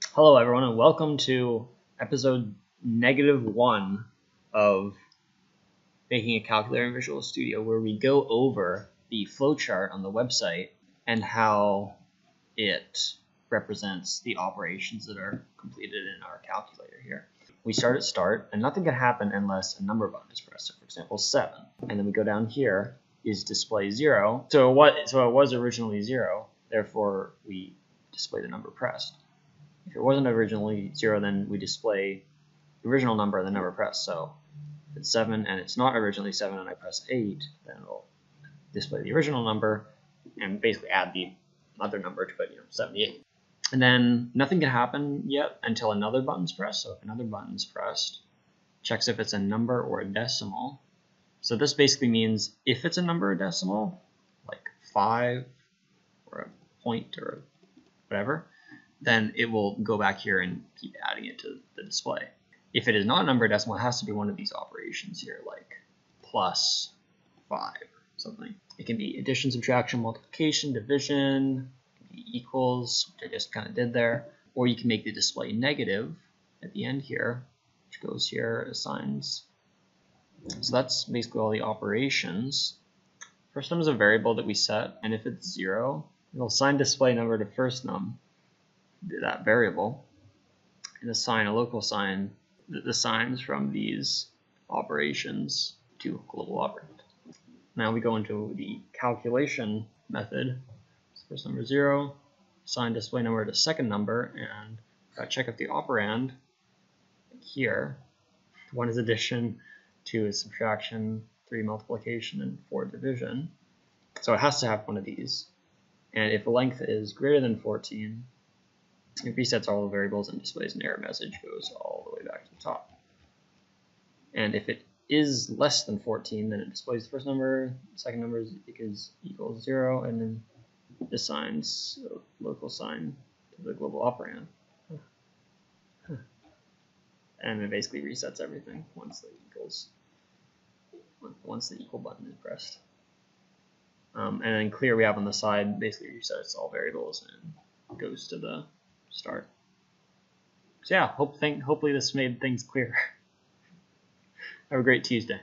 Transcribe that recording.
Hello everyone and welcome to episode -1 of making a calculator in Visual Studio, where we go over the flowchart on the website and how it represents the operations that are completed in our calculator here. We start at start and nothing can happen unless a number button is pressed. So for example 7, and then we go down here is display 0. So it was originally 0, therefore we display the number pressed. If it wasn't originally 0, then we display the original number and the number pressed. So if it's 7 and it's not originally 7 and I press 8, then it'll display the original number and basically add the other number to it, 78. And then nothing can happen yet until another button's pressed. So if another button's pressed, checks if it's a number or a decimal. So this basically means if it's a number or decimal, like 5 or a point or whatever, then it will go back here and keep adding it to the display. If it is not a number or decimal, it has to be one of these operations here, like plus 5 or something. It can be addition, subtraction, multiplication, division, equals, which I just kind of did there. Or you can make the display negative at the end here, which goes here, assigns. So that's basically all the operations. First num is a variable that we set, and if it's 0, it'll assign display number to first num, that variable, and assign a local sign that assigns from these operations to global operand. Now we go into the calculation method. So first number 0, assign display number to second number, and check if the operand here, 1 is addition, 2 is subtraction, 3 multiplication, and 4 division. So it has to have one of these. And if the length is greater than 14, it resets all the variables and displays an error message, goes all the way back to the top. And if it is less than 14, then it displays the first number, second number equals 0, and then assigns a local sign to the global operand. And it basically resets everything once the equal button is pressed. And then clear we have on the side basically resets all variables and goes to the start. So yeah, hopefully this made things clear. Have a great Tuesday.